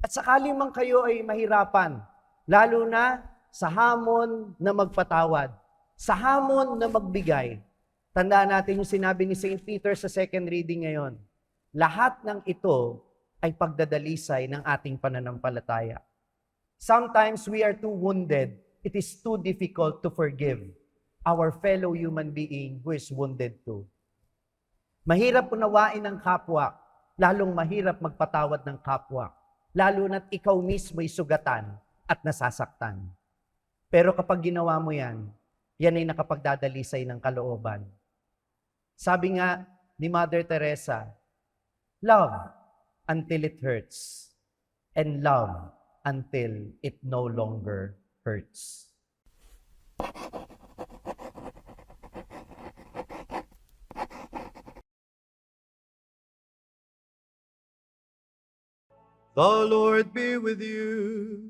At sakali man kayo ay mahirapan, lalo na sa hamon na magpatawad, sa hamon na magbigay, tandaan natin yung sinabi ni St. Peter sa second reading ngayon. Lahat ng ito ay pagdadalisay ng ating pananampalataya. Sometimes we are too wounded. It is too difficult to forgive our fellow human being who is wounded too. Mahirap unawain ng kapwa, lalong mahirap magpatawad ng kapwa, lalo na't ikaw mismo ay sugatan at nasasaktan. Pero kapag ginawa mo yan, yan ay nakapagdadalisay ng kalooban. Sabi nga ni Mother Teresa, love until it hurts, and love until it no longer hurts. The Lord be with you.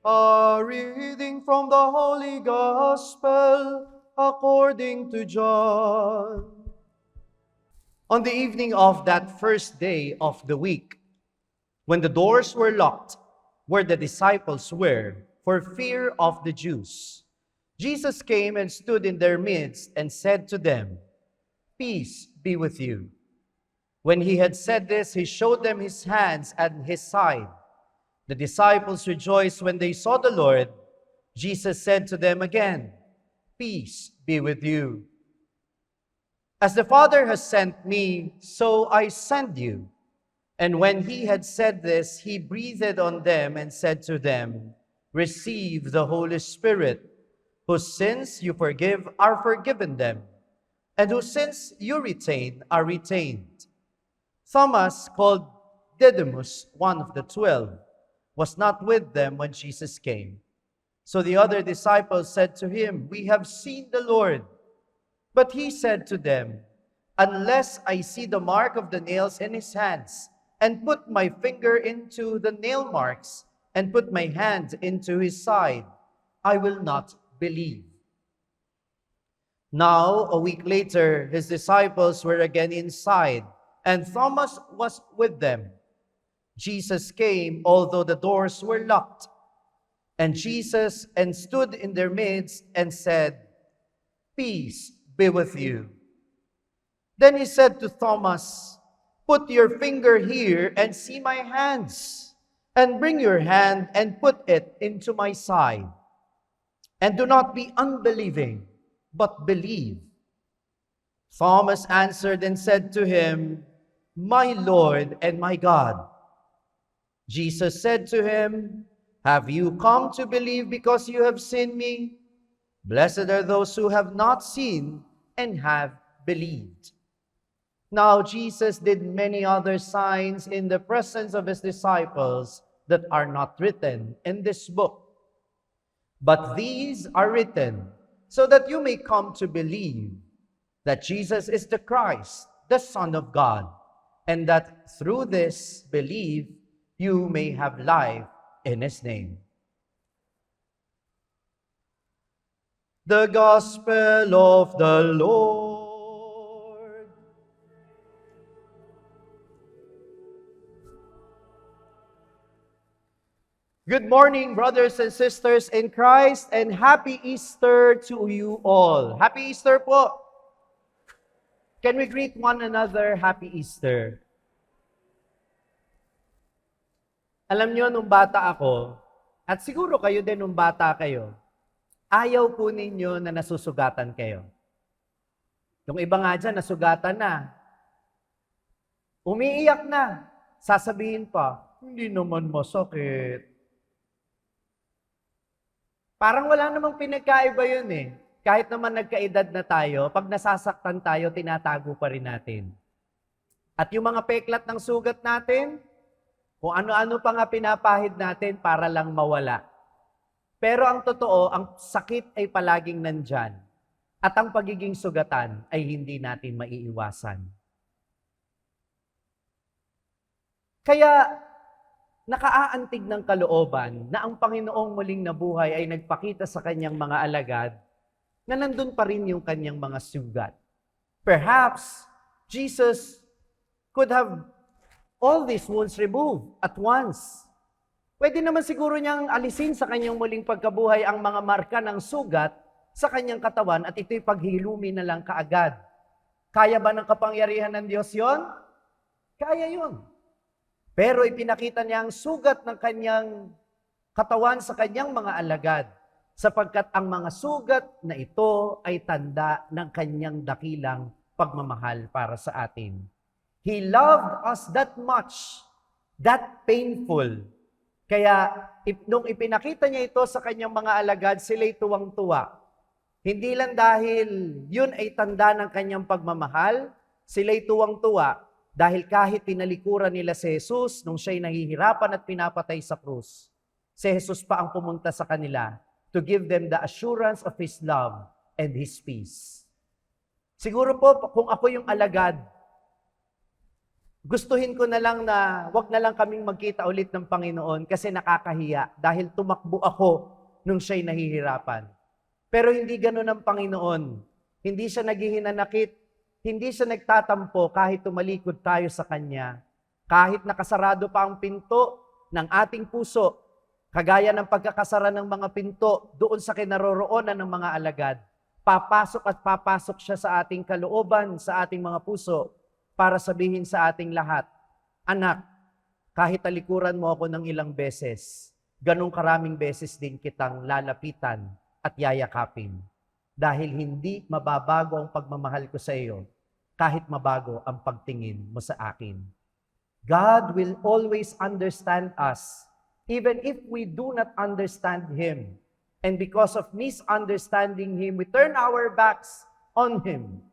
A reading from the Holy Gospel according to John. On the evening of that first day of the week, when the doors were locked where the disciples were for fear of the Jews, Jesus came and stood in their midst and said to them, "Peace be with you." When he had said this, he showed them his hands and his side. The disciples rejoiced when they saw the Lord. Jesus said to them again, "Peace be with you. As the Father has sent me, so I send you." And when he had said this, he breathed on them and said to them, "Receive the Holy Spirit. Whose sins you forgive are forgiven them, and whose sins you retain are retained." Thomas, called Didymus, one of the 12, was not with them when Jesus came. So the other disciples said to him, "We have seen the Lord." But he said to them, "Unless I see the mark of the nails in his hands, and put my finger into the nail marks, and put my hand into his side, I will not believe." Now, a week later, his disciples were again inside, and Thomas was with them. Jesus came, although the doors were locked, and Jesus stood in their midst and said, "Peace be with you." Then he said to Thomas, "Put your finger here and see my hands, and bring your hand and put it into my side. And do not be unbelieving, but believe." Thomas answered and said to him, "My Lord and my God." Jesus said to him, "Have you come to believe because you have seen me? Blessed are those who have not seen and have believed." Now Jesus did many other signs in the presence of his disciples that are not written in this book. But these are written so that you may come to believe that Jesus is the Christ, the Son of God, and that through this belief you may have life in his name. The Gospel of the Lord. Good morning, brothers and sisters in Christ, and Happy Easter to you all. Happy Easter po! Can we greet one another, Happy Easter? Alam nyo, nung bata ako, at siguro kayo din nung bata kayo, ayaw po ninyo na nasusugatan kayo. Yung iba nga dyan, nasugatan na. Umiiyak na. Sasabihin pa, "Hindi naman masakit." Parang wala namang pinagkaiba yun eh. Kahit naman nagkaedad na tayo, pag nasasaktan tayo, tinatago pa rin natin. At yung mga peklat ng sugat natin, kung ano-ano pa nga pinapahid natin para lang mawala. Pero ang totoo, ang sakit ay palaging nandyan. At ang pagiging sugatan ay hindi natin maiiwasan. Kaya, nakaaantig ng kalooban na ang Panginoong muling nabuhay ay nagpakita sa kanyang mga alagad na nandun pa rin yung kanyang mga sugat. Perhaps, Jesus could have all these wounds removed at once. Pwede naman siguro niyang alisin sa kanyang muling pagkabuhay ang mga marka ng sugat sa kanyang katawan at ito'y paghilumi na lang kaagad. Kaya ba ng kapangyarihan ng Diyos yon? Kaya yon. Pero ipinakita niya ang sugat ng kanyang katawan sa kanyang mga alagad, sapagkat ang mga sugat na ito ay tanda ng kanyang dakilang pagmamahal para sa atin. He loved us that much, that painful. Kaya nung ipinakita niya ito sa kanyang mga alagad, sila'y tuwang-tuwa. Hindi lang dahil yun ay tanda ng kanyang pagmamahal, sila'y tuwang-tuwa dahil kahit tinalikuran nila si Jesus nung siya'y nahihirapan at pinapatay sa krus, si Jesus pa ang pumunta sa kanila to give them the assurance of His love and His peace. Siguro po, kung ako yung alagad, gustuhin ko na lang na wag na lang kaming magkita ulit ng Panginoon kasi nakakahiya dahil tumakbo ako nung siya'y nahihirapan. Pero hindi ganun ang Panginoon. Hindi siya naghihinanakit, hindi siya nagtatampo kahit tumalikod tayo sa Kanya. Kahit nakasarado pa ang pinto ng ating puso, kagaya ng pagkakasara ng mga pinto doon sa kinaroroonan ng mga alagad, papasok at papasok siya sa ating kalooban, sa ating mga puso, para sabihin sa ating lahat, anak, kahit talikuran mo ako ng ilang beses, ganong karaming beses din kitang lalapitan at yayakapin. Dahil hindi mababago ang pagmamahal ko sa iyo, kahit mabago ang pagtingin mo sa akin. God will always understand us, even if we do not understand Him. And because of misunderstanding Him, we turn our backs on Him.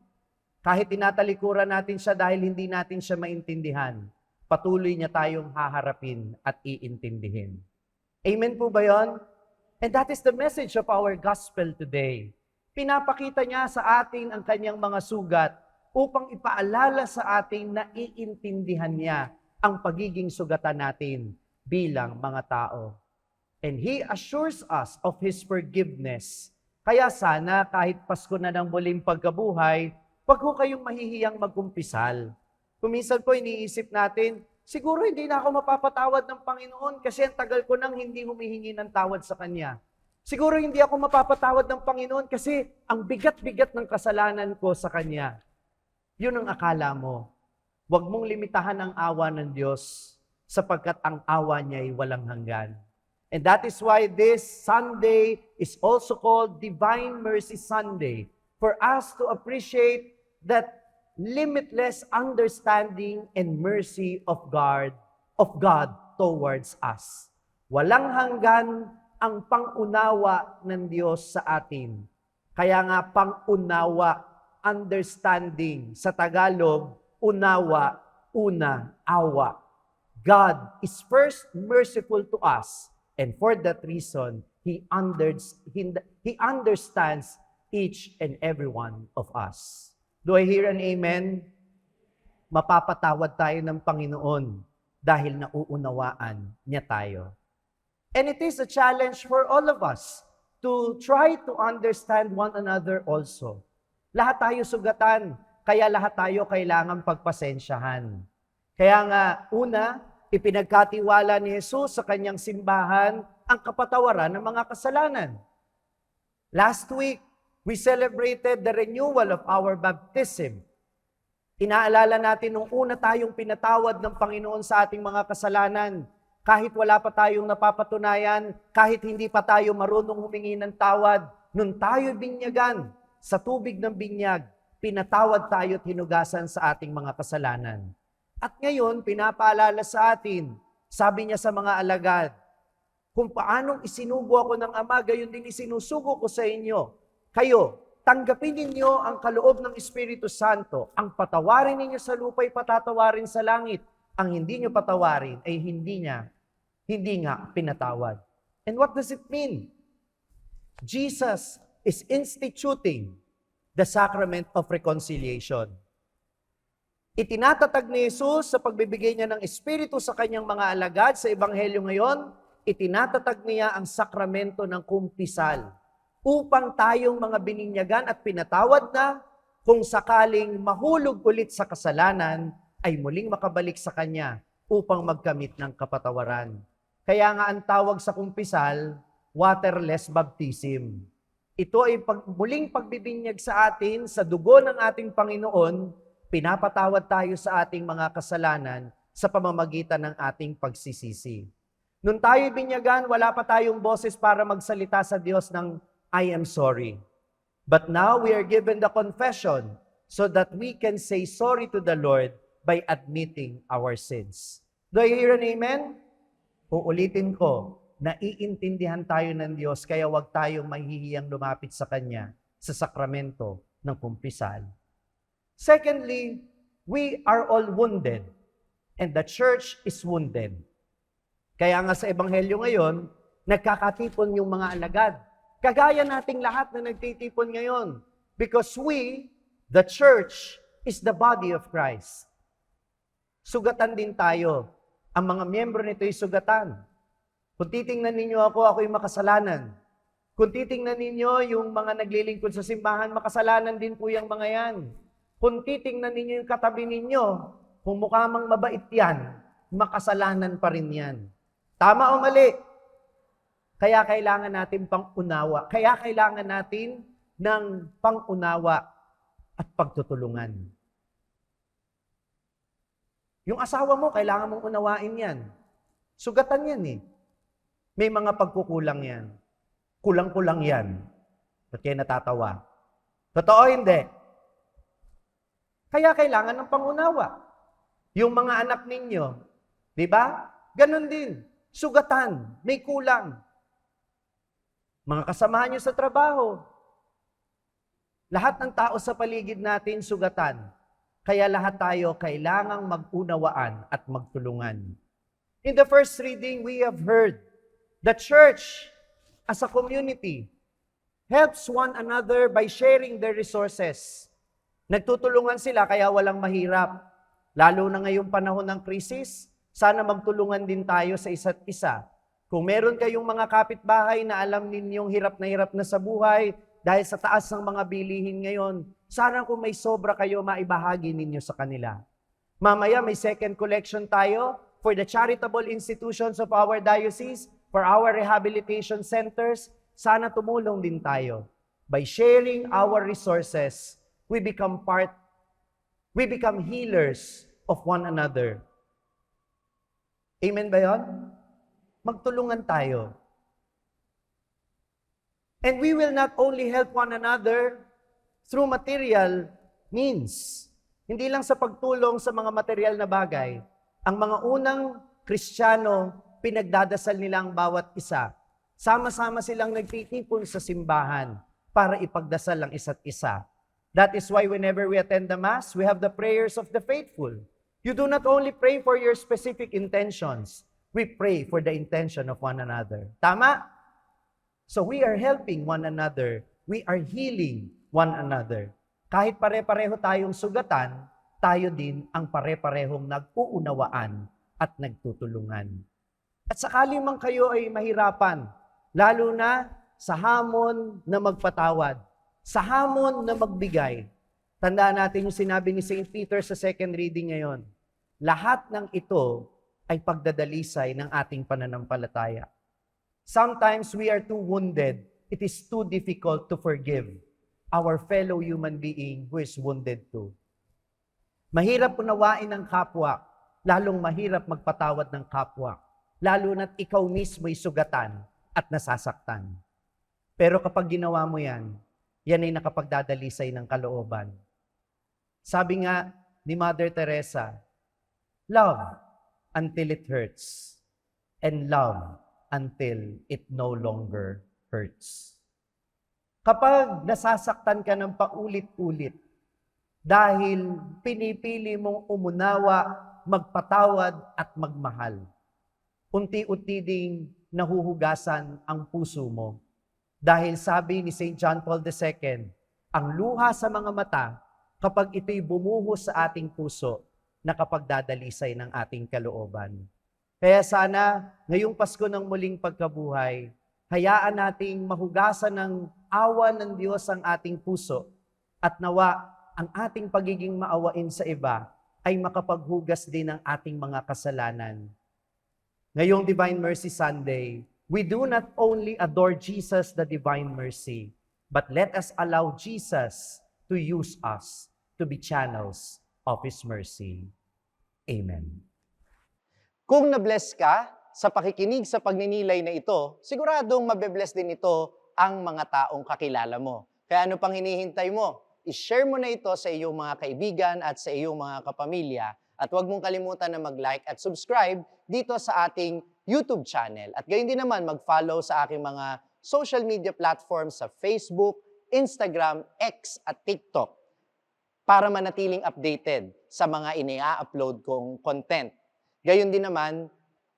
Kahit tinatalikuran natin siya dahil hindi natin siya maintindihan, patuloy niya tayong haharapin at iintindihin. Amen po ba yun? And that is the message of our gospel today. Pinapakita niya sa atin ang kanyang mga sugat upang ipaalala sa atin na iintindihan niya ang pagiging sugatan natin bilang mga tao. And He assures us of His forgiveness. Kaya sana kahit Pasko na ng muling pagkabuhay, wag ho kayong mahihiyang magkumpisal. Kuminsan po iniisip natin, siguro hindi na ako mapapatawad ng Panginoon kasi ang tagal ko nang hindi humihingi ng tawad sa Kanya. Siguro hindi ako mapapatawad ng Panginoon kasi ang bigat-bigat ng kasalanan ko sa Kanya. Yun ang akala mo. Huwag mong limitahan ang awa ng Diyos sapagkat ang awa niya ay walang hanggan. And that is why this Sunday is also called Divine Mercy Sunday, for us to appreciate that limitless understanding and mercy of God towards us. Walang hanggan ang pangunawa ng Diyos sa atin. Kaya nga pangunawa, understanding, sa Tagalog, unawa, una, awa. God is first merciful to us, and for that reason, He understands each and every one of us. Do I hear an amen? Mapapatawad tayo ng Panginoon dahil nauunawaan niya tayo. And it is a challenge for all of us to try to understand one another also. Lahat tayo sugatan, kaya lahat tayo kailangan pagpasensyahan. Kaya nga, una, ipinagkatiwala ni Jesus sa kanyang simbahan ang kapatawaran ng mga kasalanan. Last week, we celebrated the renewal of our baptism. Inaalala natin nung una tayong pinatawad ng Panginoon sa ating mga kasalanan, kahit wala pa tayong napapatunayan, kahit hindi pa tayo marunong humingi ng tawad, nung tayo binyagan sa tubig ng binyag, pinatawad tayo at hinugasan sa ating mga kasalanan. At ngayon, pinapaalala sa atin, sabi niya sa mga alagad, kung paanong isinugo ako ng Ama, gayon din isinusugo ko sa inyo. Kayo, tanggapin ninyo ang kaloob ng Espiritu Santo. Ang patawarin ninyo sa lupa ay patatawarin sa langit. Ang hindi nyo patawarin ay hindi nga pinatawad. And what does it mean? Jesus is instituting the sacrament of reconciliation. Itinatatag ni Jesus sa pagbibigay niya ng Espiritu sa kanyang mga alagad sa Ebanghelyo ngayon, itinatatag niya ang sakramento ng kumpisal upang tayong mga bininyagan at pinatawad na kung sakaling mahulog ulit sa kasalanan, ay muling makabalik sa Kanya upang magkamit ng kapatawaran. Kaya nga ang tawag sa kumpisal, waterless baptism. Ito ay muling pagbibinyag sa atin sa dugo ng ating Panginoon, pinapatawad tayo sa ating mga kasalanan sa pamamagitan ng ating pagsisisi. Nung tayo binyagan, wala pa tayong boses para magsalita sa Diyos ng I am sorry. But now we are given the confession so that we can say sorry to the Lord by admitting our sins. Do I hear an amen? Uulitin ko, naiintindihan tayo ng Diyos, kaya wag tayong mahihiyang lumapit sa Kanya sa sakramento ng kumpisal. Secondly, we are all wounded, and the church is wounded. Kaya nga sa Ebanghelyo ngayon, nagkakatipon yung mga alagad. Kagaya nating lahat na nagtitipon ngayon. Because we, the church, is the body of Christ. Sugatan din tayo. Ang mga miyembro nito ay sugatan. Kung titingnan ninyo ako, ako'y makasalanan. Kung titingnan ninyo yung mga naglilingkod sa simbahan, makasalanan din po yung mga yan. Kung titingnan ninyo yung katabi ninyo, kung mukha mang mabait yan, makasalanan pa rin yan. Tama o mali? Kaya kailangan natin pang-unawa. Kaya kailangan natin ng pang-unawa at pagtutulungan. Yung asawa mo, kailangan mong unawain yan. Sugatan yan eh. May mga pagkukulang yan. Kulang-kulang yan. Ba't kayo natatawa? Totoo hindi? Kaya kailangan ng pangunawa. Yung mga anak ninyo, di ba? Ganon din. Sugatan. May kulang. Mga kasamahan nyo sa trabaho. Lahat ng tao sa paligid natin, sugatan. Kaya lahat tayo kailangang mag-unawaan at magtulungan. In the first reading, we have heard the church as a community helps one another by sharing their resources. Nagtutulungan sila kaya walang mahirap. Lalo na ngayong panahon ng krisis, sana magtulungan din tayo sa isa't isa. Kung meron kayong mga kapitbahay na alam ninyong hirap na sa buhay dahil sa taas ng mga bilihin ngayon, sana kung may sobra kayo, maibahagi ninyo sa kanila. Mamaya may second collection tayo for the charitable institutions of our diocese, for our rehabilitation centers. Sana tumulong din tayo. By sharing our resources, we become healers of one another. Amen ba yun? Magtulungan tayo. And we will not only help one another through material means. Hindi lang sa pagtulong sa mga material na bagay. Ang mga unang Kristiyano, pinagdadasal nila ang bawat isa. Sama-sama silang nagtitipon sa simbahan para ipagdasal ang isa't isa. That is why whenever we attend the Mass, we have the prayers of the faithful. You do not only pray for your specific intentions, we pray for the intention of one another. Tama? So we are helping one another. We are healing one another. Kahit pare-pareho tayong sugatan, tayo din ang pare-parehong nag-uunawaan at nagtutulungan. At sakali man kayo ay mahirapan, lalo na sa hamon na magpatawad, sa hamon na magbigay. Tandaan natin yung sinabi ni St. Peter sa second reading ngayon. Lahat ng ito ay pagdadalisay ng ating pananampalataya. Sometimes we are too wounded. It is too difficult to forgive our fellow human being who is wounded too. Mahirap unawain ng kapwa, lalong mahirap magpatawad ng kapwa, lalo na't ikaw mismo'y sugatan at nasasaktan. Pero kapag ginawa mo yan, yan ay nakapagdadalisay ng kalooban. Sabi nga ni Mother Teresa, love until it hurts, and love until it no longer hurts. Kapag nasasaktan ka ng paulit-ulit, dahil pinipili mong umunawa, magpatawad at magmahal, unti-unti ding nahuhugasan ang puso mo. Dahil sabi ni St. John Paul II, ang luha sa mga mata, kapag ito'y bumuhos sa ating puso, nakapagdadalisay ng ating kalooban. Kaya sana, ngayong Pasko ng muling pagkabuhay, hayaan nating mahugasan ng awa ng Diyos ang ating puso at nawa ang ating pagiging maawain sa iba ay makapaghugas din ng ating mga kasalanan. Ngayong Divine Mercy Sunday, we do not only adore Jesus, the Divine Mercy, but let us allow Jesus to use us to be channels of His mercy. Amen. Kung na-bless ka sa pakikinig sa pagninilay na ito, siguradong mabe-bless din ito ang mga taong kakilala mo. Kaya ano pang hinihintay mo? I-share mo na ito sa iyong mga kaibigan at sa iyong mga kapamilya. At huwag mong kalimutan na mag-like at subscribe dito sa ating YouTube channel. At gayon din naman mag-follow sa aking mga social media platforms sa Facebook, Instagram, X at TikTok para manatiling updated sa mga ina-upload kong content. Gayon din naman,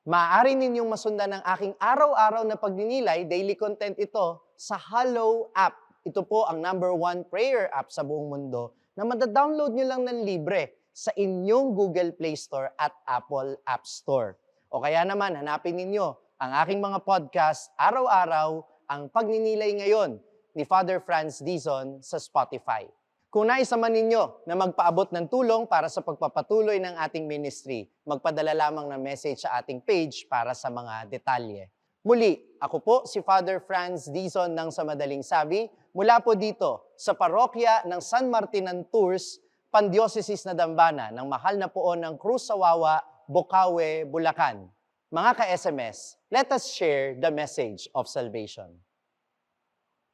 maaari ninyong masundan ang aking araw-araw na pagninilay, daily content ito, sa Hallow app. Ito po ang #1 prayer app sa buong mundo na madadownload nyo lang ng libre sa inyong Google Play Store at Apple App Store. O kaya naman, hanapin ninyo ang aking mga podcast araw-araw, ang Pagninilay Ngayon ni Father Franz Dizon sa Spotify. Kung nais naman ninyo na magpaabot ng tulong para sa pagpapatuloy ng ating ministry, magpadala lamang ng message sa ating page para sa mga detalye. Muli, ako po si Father Franz Dizon ng Sa Madaling Sabi, mula po dito sa parokya ng San Martinan Tours, Pandiocesis na Dambana ng Mahal na Poon ng Cruz Sawawa, Bocaue, Bulacan. Mga ka-SMS, let us share the message of salvation.